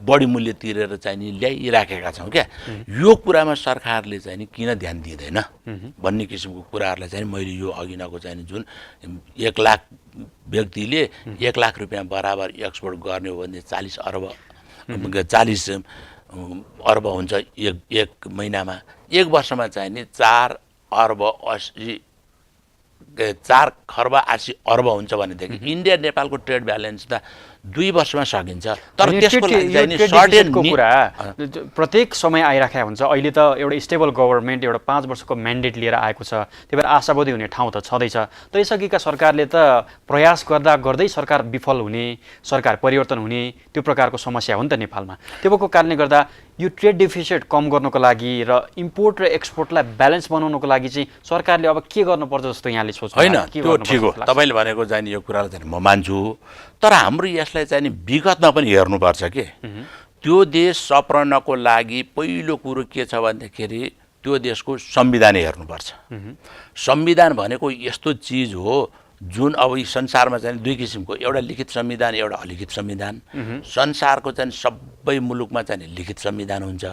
बढी मूल्य तिरेर चाहिँ नि ल्याइराखेका छौँ क्या। यो कुरामा सरकारले चाहिँ नि किन ध्यान दिँदैन भन्ने किसिमको कुराहरूलाई चाहिँ मैले यो अघिनको चाहिँ जुन 1 लाख व्यक्तिले 1 लाख रुपियाँ बराबर एक्सपोर्ट गर्ने हो भने 40 अर्ब हुन्छ एक महिनामा। 1 वर्षमा चाहिँ नि 4 खर्ब 80 अर्ब हुन्छ भनेदेखि इन्डिया नेपालको ट्रेड ब्यालेन्स त 2 वर्षमा सकिन्छ। तर त्यसको लागि चाहिँ कुरा प्रत्येक समय आइराखेको हुन्छ। अहिले त एउटा स्टेबल गभर्मेन्ट एउटा 5 वर्षको म्यान्डेट लिएर आएको छ, त्यही भएर आशावादी हुने ठाउँ त छँदैछ। तर यसअघिका सरकारले त प्रयास गर्दै सरकार विफल हुने, सरकार परिवर्तन हुने त्यो प्रकारको समस्या हो नि त नेपालमा। त्यो भएको कारणले गर्दा यो ट्रेड डेफिसिट कम गर्नको लागि र इम्पोर्ट र एक्सपोर्टलाई ब्यालेन्स बनाउनको लागि चाहिँ सरकारले अब के गर्नुपर्छ जस्तो यहाँले सोच्नु होइन? त्यो ठिक हो, तपाईँले भनेको चाहिँ यो कुरालाई चाहिँ म मान्छु। तर हाम्रो यसलाई चाहिँ नि विगतमा पनि हेर्नुपर्छ के। त्यो देश सप्रनको लागि पहिलो कुरो के छ भन्दाखेरि त्यो देशको संविधान हेर्नुपर्छ। संविधान भनेको यस्तो चिज हो जुन अब यी संसारमा चाहिँ 2 किसिमको, एउटा लिखित संविधान, एउटा अलिखित संविधान। संसारको चाहिँ सबै मुलुकमा चाहिँ लिखित संविधान हुन्छ,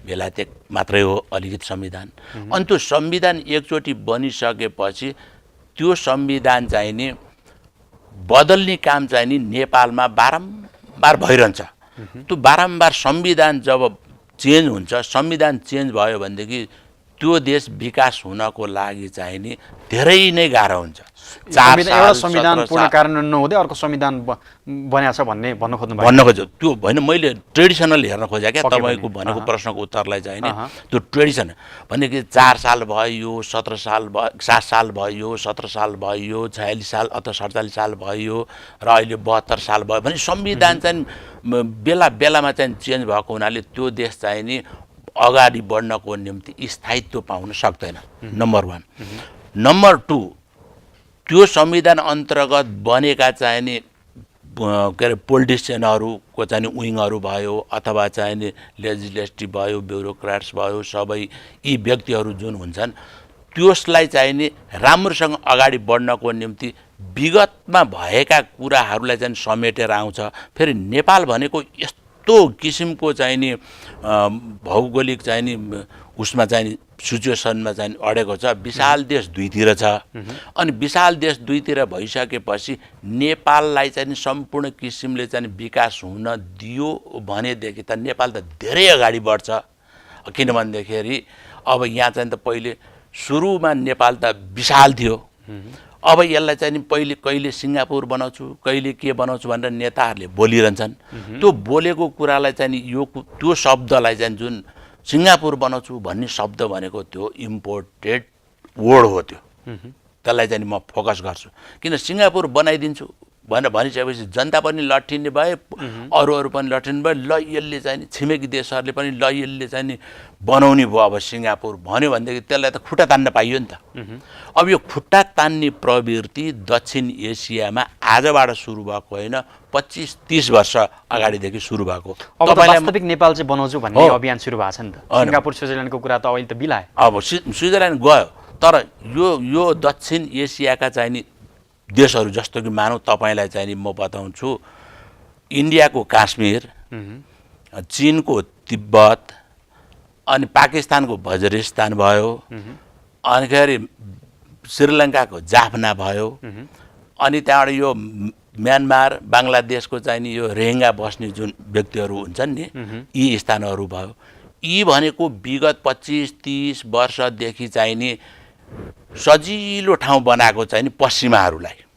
बेलायत मात्रै हो अलिखित संविधान। अनि त्यो संविधान एकचोटि बनिसकेपछि त्यो संविधान चाहिँ नि बदल्ने काम चाहिँ नि नेपालमा बारम्बार भइरहन्छ। त्यो बारम्बार संविधान जब चेन्ज हुन्छ, संविधान चेन्ज भयो भनेदेखि त्यो देश विकास हुनको लागि चाहिँ नि धेरै नै गाह्रो हुन्छ। एउटा संविधान पूर्ण कार्यान्वयन नहुँदै अर्को संविधान बनेको छ भन्न खोज्नु खोज्यो त्यो होइन, मैले ट्रेडिसनल हेर्न खोजेँ क्या तपाईँको भनेको प्रश्नको उत्तरलाई चाहिँ नि। त्यो ट्रेडिसन भनेको 4 साल भयो, 17 साल भयो, 7 साल भयो, 17 साल भयो, 46 साल अथवा 47 साल भयो र अहिले 72 साल भयो भने संविधान चाहिँ बेला बेलामा चाहिँ चेन्ज भएको हुनाले त्यो देश चाहिँ नि अगाडि बढ्नको निम्ति स्थायित्व पाउन सक्दैन, नम्बर 1। नम्बर 2, त्यो संविधान अन्तर्गत बनेका चाहिँ नि के अरे पोलिटिसियनहरूको चाहिँ नि विङहरू भयो अथवा चाहिँ नि लेजिस्लेटिभ भयो, ब्युरोक्राट्स भयो, सबै यी व्यक्तिहरू जुन हुन्छन् त्यसलाई चाहिँ नि राम्रोसँग अगाडि बढ्नको निम्ति विगतमा भएका कुराहरूलाई चाहिँ समेटेर आउँछ। फेरि नेपाल भनेको यस्तो किसिमको चाहिँ नि भौगोलिक चाहिँ नि उसमा चाहिँ नि सिचुएसनमा चाहिँ अडेको छ। विशाल देश दुईतिर छ अनि विशाल देश दुईतिर भइसकेपछि नेपाललाई चाहिँ सम्पूर्ण किसिमले चाहिँ विकास हुन दियो भनेदेखि त नेपाल त धेरै अगाडि बढ्छ। किनभनेदेखि अब यहाँ चाहिँ त पहिले सुरुमा नेपाल त विशाल थियो, अब यसलाई चाहिँ नि पहिले कहिले सिङ्गापुर बनाउँछु कहिले के बनाउँछु भनेर नेताहरूले बोलिरहन्छन्। त्यो बोलेको कुरालाई चाहिँ नि त्यो शब्दलाई चाहिँ जुन सिङ्गापुर बनाउँछु भन्ने शब्द भनेको त्यो इम्पोर्टेड वर्ड हो। त्यसलाई चाहिँ म फोकस गर्छु किन सिङ्गापुर बनाइदिन्छु भनेर भनिसकेपछि जनता पनि लट्ठिने भए, अरू पनि लट्ठिने भए। ल यसले चाहिँ छिमेकी देशहरूले पनि ल यसले चाहिँ बनाउने भयो अब सिङ्गापुर भन्यो भनेदेखि त्यसलाई त खुट्टा तान्न पाइयो नि त। अब यो खुट्टा तान्ने प्रवृत्ति दक्षिण एसियामा आजबाट सुरु भएको होइन, 25-30 वर्ष अगाडिदेखि सुरु भएको। अब वास्तविक नेपाल चाहिँ बनाउँछु भन्ने अभियान सुरु भएको छ नि त। सिङ्गापुर स्विजरल्यान्डको कुरा त अहिले त बिलायो। अब स्विजरल्यान्ड गयो, तर यो दक्षिण एसियाका चाहिँ नि देशहरू जस्तो कि मानौँ तपाईँलाई चाहिँ नि म बताउँछु, इन्डियाको काश्मीर, चीनको तिब्बत, अनि पाकिस्तानको वजिरिस्तान भयो, अनि खेरि श्रीलङ्काको जाफना भयो, अनि त्यहाँबाट यो म्यानमार बङ्गलादेशको चाहिँ नि यो रोहिङ्गा बस्ने जुन व्यक्तिहरू हुन्छन् नि यी स्थानहरू भयो। यी भनेको विगत 25-30 वर्षदेखि चाहिँ नि सजिलो ठाउँ बनाएको चाहिँ नि पश्चिमाहरूलाई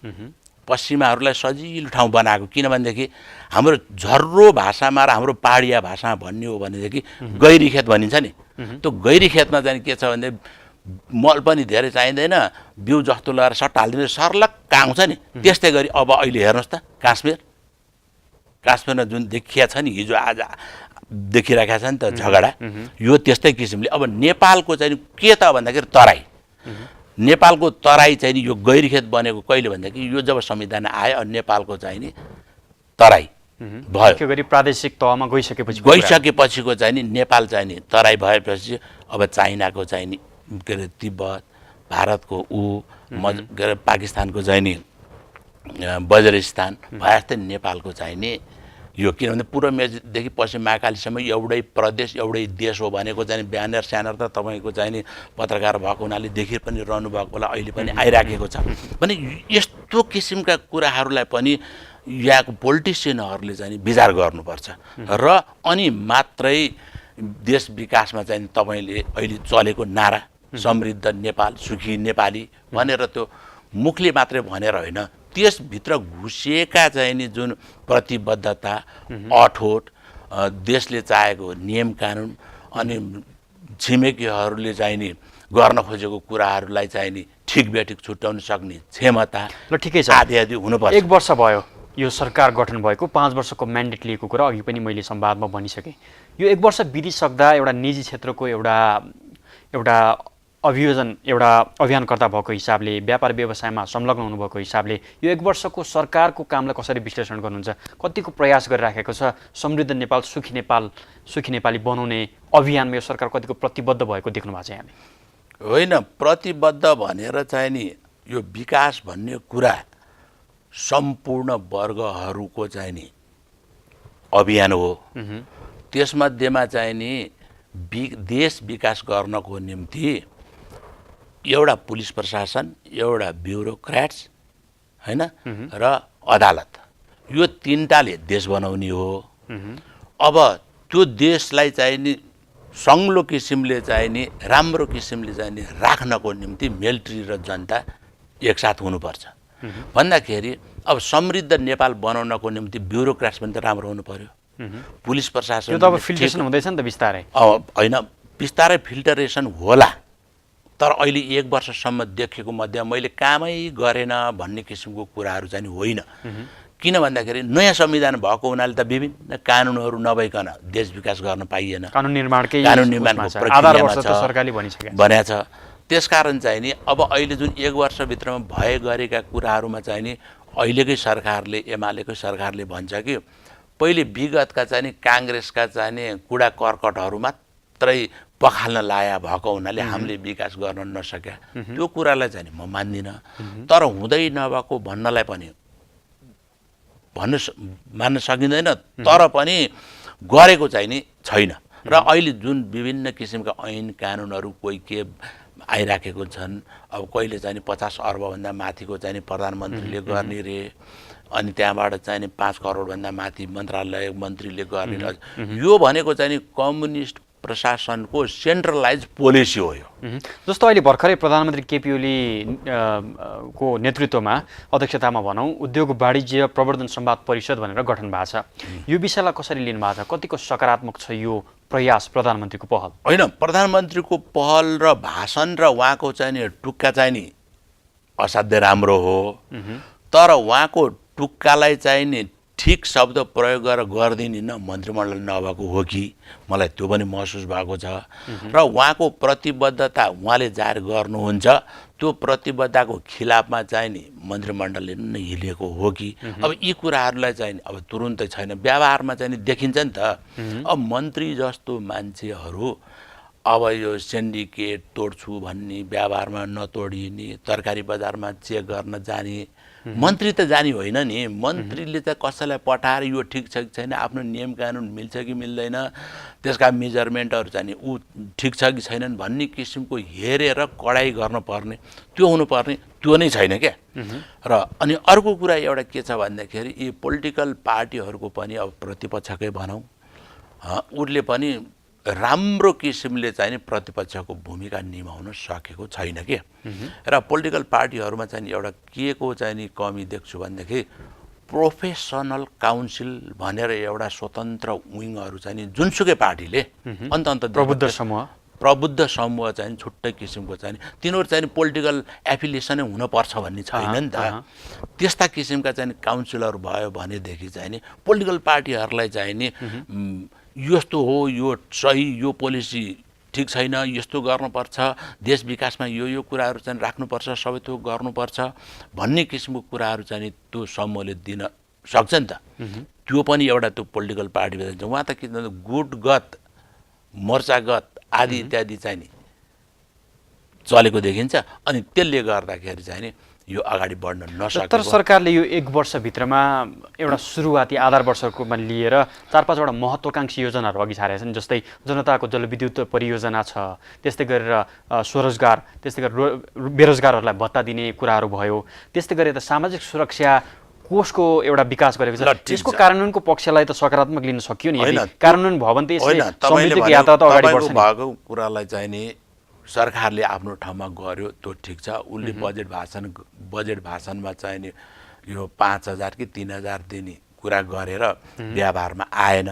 सजिलो ठाउँ बनाएको। किनभनेदेखि हाम्रो झर्रो भाषामा र हाम्रो पहाडिया भाषामा भन्ने हो भनेदेखि गैरी खेत भनिन्छ नि। त्यो गैरी खेतमा चाहिँ के छ भने मल पनि धेरै चाहिँदैन, बिउ जस्तो लगाएर सट्ट हालिदिने सर्लक्क आउँछ नि। त्यस्तै गरी अब अहिले हेर्नुहोस् त काश्मीरमा जुन देखिया छ नि, हिजो आज देखिरहेको छ नि त झगडा, यो त्यस्तै किसिमले अब नेपालको चाहिँ के त भन्दाखेरि तराई, नेपालको तराई चाहिँ नि यो गैरीखेत बनेको कहिले भनेदेखि यो जब संविधान आयो नेपालको चाहिँ नि तराई भयो। के गरी प्रादेशिक तहमा गइसकेपछिको चाहिँ नि नेपाल चाहिँ नि तराई भएपछि अब चाइनाको चाहिँ नि के अरे तिब्बत, भारतको के अरे पाकिस्तानको चाहिँ नि वजिरिस्तान भए जस्तै नेपालको चाहिँ नि यो। किनभने पूर्व मेचदेखि पश्चिम महाकालीसम्म एउटै प्रदेश एउटै देश हो भनेको चाहिँ ब्यानर स्यानर त तपाईँको चाहिँ नि पत्रकार भएको हुनाले देखि पनि रहनु भएको होला, अहिले पनि आइराखेको छ भने यस्तो किसिमका कुराहरूलाई पनि यहाँको पोलिटिसियनहरूले चाहिँ विचार गर्नुपर्छ र अनि मात्रै देश विकासमा चाहिँ तपाईँले अहिले चलेको नारा समृद्ध नेपाल सुखी नेपाली भनेर त्यो मुखले मात्रै भनेर होइन, त्यसभित्र घुसिएका चाहिँ नि जुन प्रतिबद्धता, अठोट, देशले चाहेको नियम कानुन अनि छिमेकीहरूले चाहिँ नि गर्न खोजेको कुराहरूलाई चाहिँ नि ठिक बेठिक छुट्याउन सक्ने क्षमता ल ठिकै छ आदि हुनुपर्छ। 1 वर्ष भयो यो सरकार गठन भएको, 5 वर्षको म्यान्डेट लिएको कुरा अघि पनि मैले संवादमा भनिसकेँ। यो 1 वर्ष बितिसक्दा एउटा निजी क्षेत्रको एउटा अभियानकर्ता भएको हिसाबले, व्यापार व्यवसायमा संलग्न हुनुभएको हिसाबले यो 1 वर्षको सरकारको कामलाई कसरी विश्लेषण गर्नुहुन्छ? कतिको प्रयास गरिराखेको छ समृद्ध नेपाल सुखी नेपाली बनाउने अभियानमा यो सरकार कतिको प्रतिबद्ध भएको देख्नु भएको छ यहाँले? होइन, प्रतिबद्ध भनेर चाहिँ नि यो विकास भन्ने कुरा सम्पूर्ण वर्गहरूको चाहिँ नि अभियान हो। त्यसमध्येमा चाहिँ नि देश विकास गर्नको निम्ति एउटा पुलिस प्रशासन, एउटा ब्युरोक्राट्स हैन र अदालत, यो 3टाले देश बनाउने हो। अब त्यो देशलाई चाहिँ नि सङ्लो किसिमले चाहिँ नि राम्रो किसिमले चाहिँ नि राख्नको निम्ति मिलिट्री र जनता एकसाथ हुनुपर्छ भन्दाखेरि अब समृद्ध नेपाल बनाउनको निम्ति ब्युरोक्राट्स पनि त राम्रो हुनु पर्यो पुलिस प्रशासन त्यो त अब फिल्ट्रेसन हुँदैछ नि त बिस्तारै होइन बिस्तारै फिल्टरेसन होला तर अहिले 1 वर्षसम्म देखेको मध्ये मैले कामै गरेन भन्ने किसिमको कुराहरू चाहिँ होइन किन भन्दाखेरि नयाँ संविधान भएको हुनाले त विभिन्न कानुनहरू नभइकन देश विकास गर्न पाइएन कानुन निर्माणको प्रक्रियामा छ सरकारले भनिसकेको भनेको छ त्यसकारण चाहिँ नि अब अहिले जुन 1 वर्षभित्रमा भए गरेका कुराहरूमा चाहिँ नि अहिलेकै सरकारले एमालेकै सरकारले भन्छ कि पहिले विगतका चाहिँ नि काङ्ग्रेसका चाहिँ नि कुडा कर्कटहरू मात्रै पखाल्न लाया भएको हुनाले हामीले विकास गर्न नसक्या त्यो कुरालाई चाहिँ नि म मान्दिनँ तर हुँदै नभएको भन्नलाई पनि मान्न सकिँदैन तर पनि गरेको चाहिँ नि छैन र अहिले जुन विभिन्न किसिमका ऐन कानुनहरू कोही के आइराखेको छन् अब कहिले चाहिँ 50 अर्बभन्दा माथिको चाहिँ प्रधानमन्त्रीले गर्ने रे अनि त्यहाँबाट चाहिँ 5 करोडभन्दा माथि मन्त्रालय मन्त्रीले गर्ने यो भनेको चाहिँ कम्युनिस्ट प्रशासनको सेन्ट्रलाइज पोलिसी हो यो जस्तो अहिले भर्खरै प्रधानमन्त्री केपी ओली को नेतृत्वमा अध्यक्षतामा भनौँ उद्योग वाणिज्य प्रवर्धन संवाद परिषद भनेर गठन भएको छ यो विषयलाई कसरी लिनु भएको छ कतिको सकारात्मक छ यो प्रयास प्रधानमन्त्रीको पहल होइन प्रधानमन्त्रीको पहल र भाषण र उहाँको चाहिँ नि टुक्का चाहिँ नि असाध्यै राम्रो हो तर उहाँको टुक्कालाई चाहिँ नि ठिक शब्द प्रयोग गरेर गरिदिने न मन्त्रीमण्डल नभएको हो कि मलाई त्यो पनि महसुस भएको छ र उहाँको प्रतिबद्धता उहाँले जाहेर गर्नुहुन्छ त्यो प्रतिबद्धताको खिलाफमा चाहिँ नि मन्त्रीमण्डलले नै हिलेको हो कि अब यी कुराहरूलाई चाहिँ अब तुरुन्तै छैन व्यवहारमा चाहिँ नि देखिन्छ नि त अब मन्त्री जस्तो मान्छेहरू अब यो सिन्डिकेट तोड्छु भन्ने व्यवहारमा नतोडिने तरकारी बजारमा चेक गर्न जाने मन्त्री त जानी होइन नि मन्त्रीले त कसैलाई पठाएर यो ठिक छ कि छैन आफ्नो नियम कानुन मिल्छ कि मिल्दैन त्यसका मेजरमेन्टहरू चाहिँ ऊ ठिक छ कि छैनन् भन्ने किसिमको हेरेर कडाइ गर्नुपर्ने त्यो हुनुपर्ने त्यो नै छैन क्या र अनि अर्को कुरा एउटा के छ भन्दाखेरि यी पोलिटिकल पार्टीहरूको पनि अब प्रतिपक्षकै भनौँ उसले पनि राम्रो किसिमले चाहिँ प्रतिपक्षको भूमिका निभाउन सकेको छैन के र पोलिटिकल पार्टीहरूमा चाहिँ एउटा के को चाहिँ नि कमी देख्छु भनेदेखि प्रोफेसनल काउन्सिल भनेर एउटा स्वतन्त्र विङहरू चाहिँ जुनसुकै पार्टीले अन्त प्रबुद्ध समूह चाहिँ छुट्टै किसिमको चाहिँ तिनीहरू चाहिँ पोलिटिकल एफिलिएसनै हुनुपर्छ भन्ने छैन नि त त्यस्ता किसिमका चाहिँ काउन्सिलर भयो भनेदेखि चाहिँ नि पोलिटिकल पार्टीहरूलाई चाहिँ नि यस्तो हो यो सही यो पोलिसी ठिक छैन यस्तो गर्नुपर्छ देश विकासमा यो कुराहरू चाहिँ राख्नुपर्छ सबै थोक गर्नुपर्छ भन्ने किसिमको कुराहरू चाहिँ त्यो समूहले दिन सक्छ नि त त्यो पनि एउटा त्यो पोलिटिकल पार्टी भन्छ उहाँ त किन गुटगत मोर्चागत आदि इत्यादि चाहिँ नि चलेको देखिन्छ अनि त्यसले गर्दाखेरि चाहिँ नि यो अगाडि बढ्न नसक्यो तर सरकारले यो 1 वर्षभित्रमा एउटा सुरुवाती आधार वर्षकोमा लिएर 4-5वटा महत्त्वाकांक्षी योजनाहरू अघि सारेका छन् जस्तै जनताको जलविद्युत परियोजना छ त्यस्तै गरेर स्वरोजगार त्यस्तै गरेर बेरोजगारहरूलाई भत्ता दिने कुराहरू भयो त्यस्तै गरेर सामाजिक सुरक्षा कोषको एउटा विकास गरेको छ त्यसको कार्यान्वयनको पक्षलाई त सकारात्मक लिन सकियो नि कार्यान्वयन भयो भने त यसले समृद्धिको यात्रा त अगाडि बढ्छ नि भएको कुरालाई चाहिँ नि सरकारले आफ्नो ठाउँमा गर्यो त्यो ठिक छ उसले बजेट भाषणमा चाहिँ नि यो 5,000 कि 3,000 दिने कुरा गरेर व्यवहारमा आएन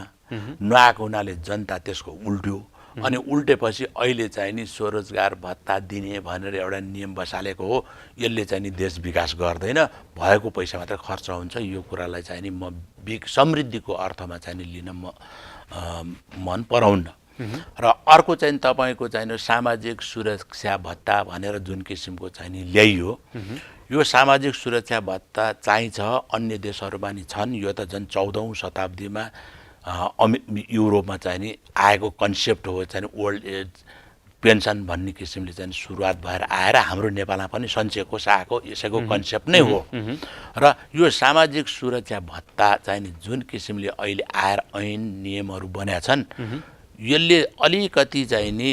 नआएको हुनाले जनता त्यसको उल्ट्यो अनि उल्टेपछि अहिले चाहिँ नि स्वरोजगार भत्ता दिने भनेर एउटा नियम बसालेको हो यसले चाहिँ नि देश विकास गर्दैन भएको पैसा मात्र खर्च हुन्छ यो कुरालाई चाहिँ नि म समृद्धिको अर्थमा चाहिँ नि लिन म मन पराउन्न र अर्को चाहिँ तपाईको चाहिँ सामाजिक सुरक्षा भत्ता भनेर जुन किसिमको चाहिँ नि ल्याइयो यो सामाजिक सुरक्षा भत्ता चाहिन्छ अन्य देशहरूमा नि छन् यो त झन् 14औं शताब्दीमा युरोपमा चाहिँ नि आएको कन्सेप्ट हो चाहिँ ओल्ड एज पेन्सन भन्ने किसिमले चाहिँ सुरुवात भएर आएर हाम्रो नेपालमा पनि सञ्चय कोष आएको यसैको कन्सेप्ट नै हो र यो सामाजिक सुरक्षा भत्ता चाहिँ नि जुन किसिमले अहिले आएर ऐन नियमहरू बनेका छन् यसले अलिकति चाहिँ नि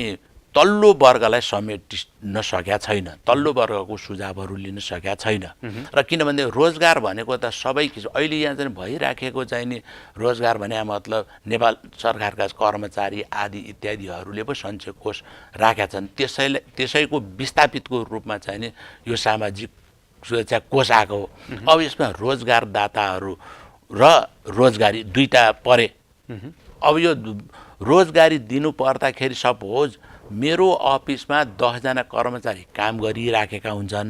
तल्लो वर्गलाई समेट्न सकेका छैन, तल्लो वर्गको सुझावहरू लिन सकेका छैन। र किनभने रोजगार भनेको त सबै किसिम अहिले यहाँ चाहिँ भइराखेको चाहिँ नि रोजगार भने मतलब नेपाल सरकारका कर्मचारी आदि इत्यादिहरूले पो सञ्चय कोष राखेका छन्, त्यसैको विस्थापितको रूपमा चाहिँ नि यो सामाजिक सुरक्षा कोष आएको हो। अब यसमा रोजगारदाताहरू र रोजगारी दुईटा परे। अब यो रोजगारी दिनु पर्दाखेरि सपोज मेरो अफिसमा 10 जना कर्मचारी काम गरिराखेका हुन्छन्,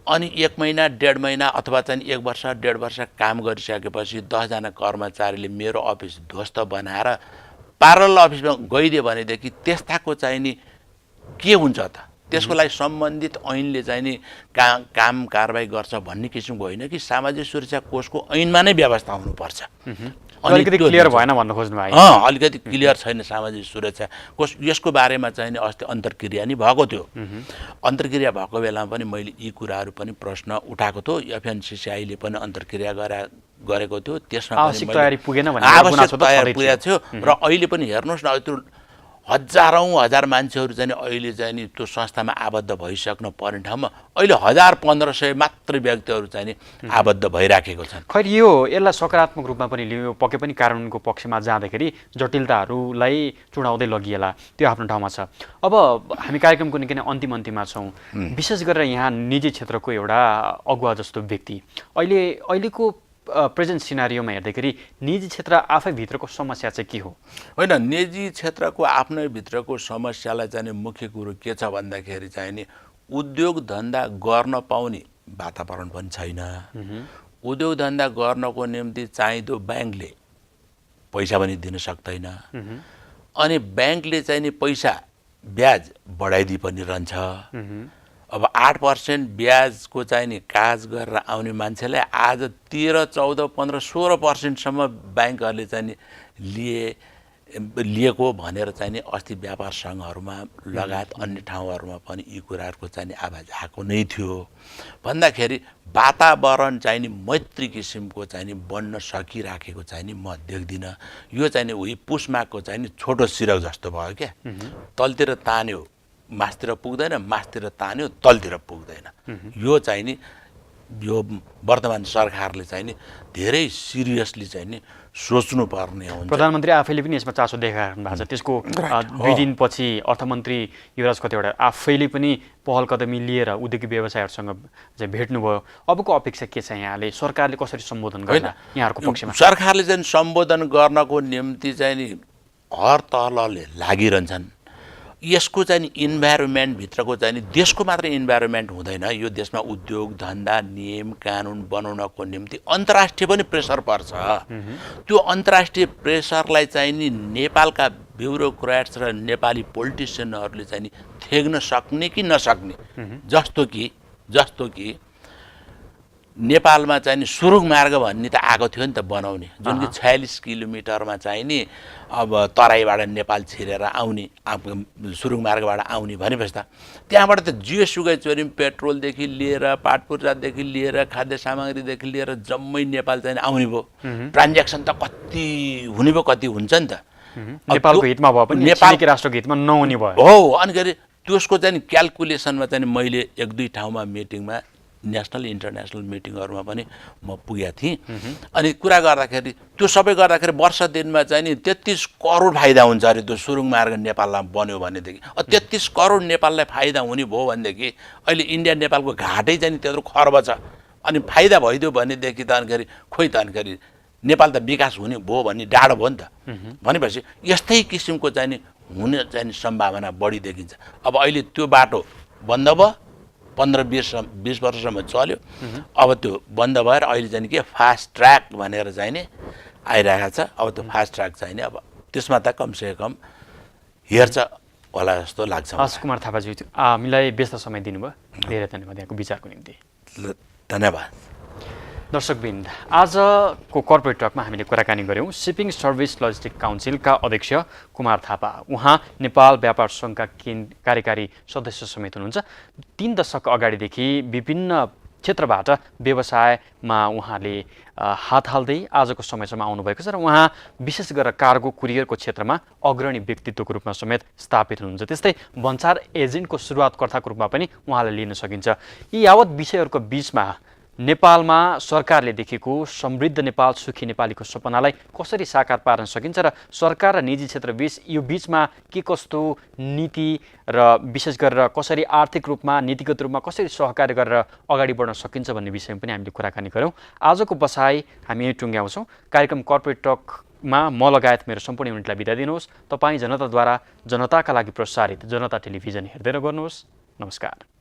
अनि 1 महिना 1.5 महिना अथवा चाहिँ 1 वर्ष 1.5 वर्ष काम गरिसकेपछि 10 जना कर्मचारीले मेरो अफिस ध्वस्त बनाएर प्यारलल अफिसमा गइदियो भनेदेखि त्यस्ताको चाहिँ नि के हुन्छ त? त्यसको लागि सम्बन्धित ऐनले चाहिँ नि काम कारबाही गर्छ भन्ने किसिमको होइन कि सामाजिक सुरक्षा कोषको ऐनमा नै व्यवस्था हुनुपर्छ। अलिकति क्लियर भएन भन्न खोज्नु भयो। अलिकति क्लियर छैन सामाजिक सुरक्षा कोष। यसको बारेमा चाहिँ नि अस्ति अन्तर्क्रिया नि भएको थियो। अन्तर्क्रिया भएको बेलामा पनि मैले यी कुराहरू पनि प्रश्न उठाएको थियो। एफएनसीसीआईले पनि अन्तर्क्रिया गरेको थियो। त्यसमा आवश्यक तयारी पुगेन भन्ने आवश्यक तयारी पुगेको थियो। र अहिले पनि हेर्नुहोस् न, त्यो हजार मान्छेहरू चाहिँ अहिले चाहिँ नि त्यो संस्थामा आबद्ध भइसक्न पर्ने ठाउँमा अहिले 1500 मात्र व्यक्तिहरू चाहिँ नि आबद्ध भइराखेको छन्। खैर यसलाई सकारात्मक रूपमा पनि लियो, पक्कै पनि कानुनको पक्षमा जाँदाखेरि जटिलताहरूलाई चुडाउँदै लगिएला, त्यो आफ्नो ठाउँमा छ। अब हामी कार्यक्रमको निकै नै अन्तिममा छौँ। विशेष गरेर यहाँ निजी क्षेत्रको एउटा अगुवा जस्तो व्यक्ति अहिलेको प्रेजेन्ट सिनारियोमा हेर्दाखेरि निजी क्षेत्र आफै भित्रको समस्या चाहिँ के हो? होइन, निजी क्षेत्रको आफ्नै भित्रको समस्यालाई चाहिँ मुख्य कुरो के छ भन्दाखेरि चाहिँ नि उद्योग धन्दा गर्न पाउने वातावरण पनि छैन। उद्योग धन्दा गर्नको निम्ति चाहिँदो ब्याङ्कले पैसा पनि दिन सक्दैन, अनि ब्याङ्कले चाहिँ नि पैसा ब्याज बढाइदिई पनि रहन्छ। अब 8% ब्याजको चाहिँ नि काज गरेर आउने मान्छेलाई आज 13, 14, 15, 16% ब्याङ्कहरूले चाहिँ नि लिएको भनेर चाहिँ नि अस्ति व्यापार सङ्घहरूमा लगायत अन्य ठाउँहरूमा पनि यी कुराहरूको चाहिँ नि आवाज आएको नै थियो। भन्दाखेरि वातावरण चाहिँ नि मैत्री किसिमको चाहिँ नि बन्न सकिराखेको चाहिँ नि म देख्दिनँ। यो चाहिँ नि उही पुसमाको चाहिँ नि छोटो सिरक जस्तो भयो क्या, तलतिर तान्यो मासतिर पुग्दैन, मासतिर तान्यो तलतिर पुग्दैन। यो चाहिँ नि यो वर्तमान सरकारले चाहिँ नि धेरै सिरियसली चाहिँ नि सोच्नुपर्ने हुन्छ। प्रधानमन्त्री आफैले पनि यसमा चासो देखाइरहनु भएको छ। त्यसको 2 दिनपछि अर्थमन्त्री युवराज खतिवडा आफैले पनि पहल कदमी लिएर उद्योगी व्यवसायहरूसँग चाहिँ भेट्नुभयो। अबको अपेक्षा के छ यहाँले? सरकारले कसरी सम्बोधन गर्ला यहाँहरूको पक्षमा? सरकारले चाहिँ सम्बोधन गर्नको निम्ति चाहिँ नि हर तहले लागिरहन्छन्। यसको चाहिँ नि इन्भाइरोमेन्टभित्रको चाहिँ नि देशको मात्रै इन्भाइरोमेन्ट हुँदैन, यो देशमा उद्योग धन्दा नियम कानुन बनाउनको निम्ति अन्तर्राष्ट्रिय पनि प्रेसर पर्छ। त्यो अन्तर्राष्ट्रिय प्रेसरलाई चाहिँ नि नेपालका ब्युरोक्रेट्स र नेपाली पोलिटिसियनहरूले चाहिँ नि थेग्न सक्ने कि नसक्ने, जस्तो कि नेपालमा चाहिँ नि सुरुङ मार्ग भन्ने त आएको थियो नि त बनाउने, जुन कि 46 किलोमिटरमा चाहिँ नि अब तराईबाट नेपाल छिरेर आउने, सुरुङ मार्गबाट आउने भनेपछि त त्यहाँबाट त जुएसुकै चोरी पेट्रोलदेखि लिएर पाटपुर्जादेखि लिएर खाद्य सामग्रीदेखि लिएर जम्मै नेपाल चाहिँ आउने भयो। ट्रान्ज्याक्सन त कति हुने भयो, कति हुन्छ नि त। नेपालको हितमा भयो पनि नेपालकै राष्ट्रको हितमा नहुने भयो हो। अनि खेरि त्यसको चाहिँ क्यालकुलेसनमा चाहिँ मैले 1-2 ठाउँमा मिटिङमा नेसनल इन्टरनेसनल मिटिङहरूमा पनि म पुगेको थिएँ। अनि कुरा गर्दाखेरि त्यो सबै गर्दाखेरि वर्ष दिनमा चाहिँ नि 33 करोड फाइदा हुन्छ अरे त्यो सुरुङ मार्ग नेपालमा बन्यो भनेदेखि। 33 करोड नेपाललाई फाइदा हुने भयो भनेदेखि अहिले इन्डिया नेपालको घाटै चाहिँ त्यत्रो खर्ब छ। अनि फाइदा भइदियो भनेदेखि त अनिखेरि खोइ त अनिखेरि नेपाल त विकास हुने भयो भन्ने डाँडो भयो नि त। भनेपछि यस्तै किसिमको चाहिँ नि हुने चाहिँ सम्भावना बढी देखिन्छ। अब अहिले त्यो बाटो बन्द भयो, 15-20 वर्षसम्म चल्यो। अब त्यो बन्द भएर अहिले चाहिँ के फास्ट ट्र्याक भनेर चाहिँ नि आइरहेको छ। अब त्यो फास्ट ट्र्याक चाहिँ नि अब त्यसमा त कमसेकम हेर्छ होला जस्तो लाग्छ। हस् कुमार थापाजी, हामीलाई व्यस्त समय दिनुभयो, धेरै धन्यवाद यहाँको विचारको निम्ति। धन्यवाद। दर्शकवृन्द, आजको कर्पोरेट टकमा हामीले कुराकानी गऱ्यौँ सिपिङ सर्भिस लजिस्टिक काउन्सिलका अध्यक्ष कुमार थापा। उहाँ नेपाल व्यापार सङ्घका कार्यकारी सदस्य समेत हुनुहुन्छ। 3 दशक अगाडिदेखि विभिन्न क्षेत्रबाट व्यवसायमा उहाँले हात हाल्दै आजको समयसम्म आउनुभएको छ र उहाँ विशेष गरेर कार्गो कुरियरको क्षेत्रमा अग्रणी व्यक्तित्वको रूपमा समेत स्थापित हुनुहुन्छ। त्यस्तै भन्सार एजेन्टको सुरुवातकर्ताको रूपमा पनि उहाँलाई लिन सकिन्छ। यी यावत विषयहरूको बीचमा नेपालमा सरकारले देखेको समृद्ध नेपाल सुखी नेपालीको सपनालाई कसरी साकार पार्न सकिन्छ र सरकार र निजी क्षेत्रबीच यो बीचमा के कस्तो नीति र विशेष गरेर कसरी आर्थिक रूपमा नीतिगत रूपमा कसरी सहकार्य गरेर अगाडि बढ्न सकिन्छ भन्ने विषयमा पनि हामीले कुराकानी गऱ्यौँ। आजको बसाइ हामी यहीँ टुङ्ग्याउँछौँ। कार्यक्रम कर्पोरेट टकमा म लगायत मेरो सम्पूर्ण युनिटलाई बिदा दिनुहोस्। तपाईँ जनताद्वारा जनताका लागि प्रसारित जनता टेलिभिजन हेर्दै गर्नुहोस्। नमस्कार।